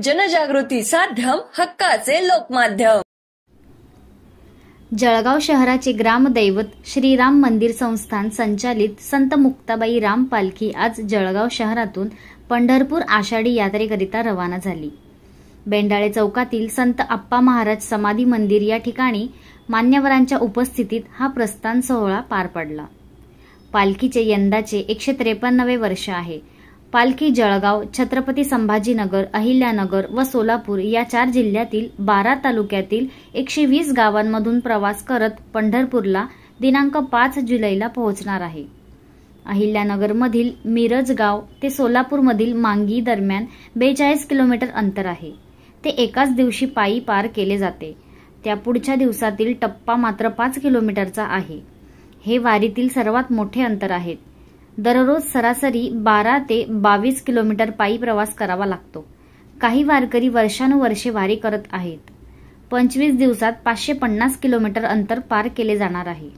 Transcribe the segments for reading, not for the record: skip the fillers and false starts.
जनजागृती साध्यम हक्काचे लोकमाध्यम। जळगाव शहराचे ग्रामदैवत श्रीराम मंदिर संस्थान संचालित संत मुक्ताबाई राम पालखी आज जळगाव शहरातून पंढरपूर आषाढी यात्रेकरिता रवाना झाली। बेंडाळे चौकातील संत आप्पा महाराज समाधी मंदिर या ठिकाणी मान्यवरांच्या उपस्थितीत हा प्रस्थान सोहळा पार पडला। पालखीचे यंदाचे 153वे वर्ष आहे। पालखी जळगाव, छत्रपती संभाजीनगर, अहिल्यानगर व सोलापूर या 4 जिल्ह्यातील 12 तालुक्यातील 120 गावांमधून प्रवास करत पंढरपूरला दिनांक 5 जुलैला पोहोचणार आहे। अहिल्यानगरमधील मिरज गाव ते सोलापूरमधील मांगी दरम्यान 42 किलोमीटर अंतर आहे। ते एकाच दिवशी पायी पार केले जाते। त्या पुढच्या दिवसातील टप्पा मात्र 5 किलोमीटरचा आहे। हे वारीतील सर्वात मोठे अंतर आहे। दररोज सरासरी 12 ते 22 किलोमीटर पायी प्रवास करावा लागतो। काही वारकरी वर्षानुवर्षे वारी करत आहेत। 25 दिवसात 550 किलोमीटर अंतर पार केले जाणार आहे।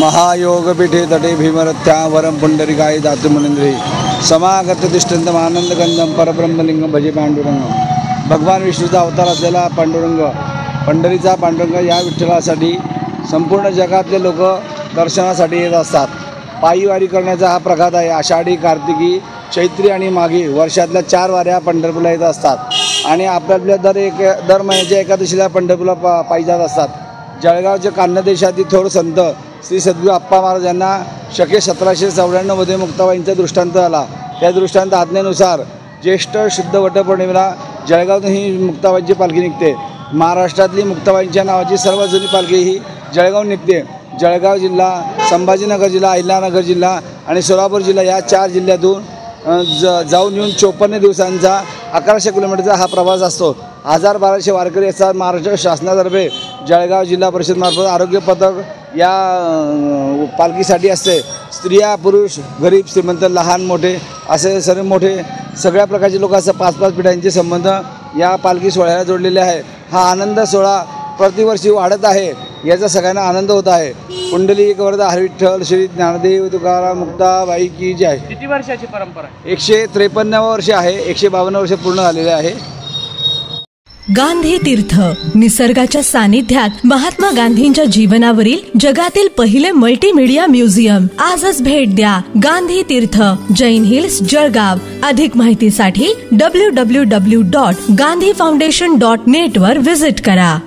महायोगपीठे तटे भीमरथ्या वरम पुंडरीकाय दातुमनिंद्री समागत तिष्ठन्तम आनंदगंधम परब्रह्मलिंगम भजे पांडुरंग। भगवान विष्णूचा अवतार असलेला पांडुरंग, पंढरीचा पांडुरंग या विठ्ठलासाठी संपूर्ण जगातले लोक दर्शनासाठी येत असतात। पायी वारी करण्याचा हा प्रघात आहे। आषाढी, कार्तिकी, चैत्री आणि माघी वर्षातल्या 4 वाऱ्या पंढरपूरला येत असतात आणि आपल्या दर महिन्याच्या एकादशीला पंढरपूरला पायी जात असतात। जळगावचे कान्नदेशातील थोर संत श्री सद्गुरू अप्पा महाराज यांना शके 1794 मध्ये मुक्ताबाईंचा दृष्टांत आला त्या दृष्टांत आज्ञेनुसार ज्येष्ठ शुद्ध वटपौर्णिमेला जळगावातून ही मुक्ताबाईंची पालखी निघते. महाराष्ट्रातली मुक्ताबाईंच्या नावाची सर्व जुनी पालखी ही जळगाव निघते. जळगाव जिल्हा, संभाजीनगर जिल्हा, अहिल्यानगर जिल्हा आणि सोलापूर जिल्हा या 4 जिल्ह्यातून जाऊन येऊन 54 दिवसांचा 1100 किलोमीटरचा हा प्रवास असतो. 1000-1200 वारकरी असतात. महाराष्ट्र शासनातर्फे जळगाव जिल्हा परिषदमार्फत आरोग्य पथक या पालखीसाठी असते. स्त्रिया, पुरुष, गरीब, श्रीमंत, लहान मोठे असे सर्व मोठे सगळ्या प्रकारचे लोक असं 5-5 पिढ्यांचे संबंध या पालखी सोहळ्याला जोडलेले आहे. हा आनंद सोहळा प्रतिवर्षी वाढत आहे, याचा सगळ्यांना आनंद होत आहे. पुंडलिक वरदा हरिविठ्ठल श्री ज्ञानदेव तुकाराम मुक्ताबाई की जय. किती वर्षाची परंपरा? 153 वर्ष आहे. 152 वर्ष पूर्ण झालेले आहे. गांधी तीर्थ, निसर्गाच्या सानिध्यात महात्मा गांधींच्या जीवनावरील जगातील पहिले मल्टीमीडिया म्युझियम. आजच भेट द्या. गांधी तीर्थ, जैन हिल्स, जळगाव. अधिक माहितीसाठी www.gandhifoundation.net वर व्हिजिट करा.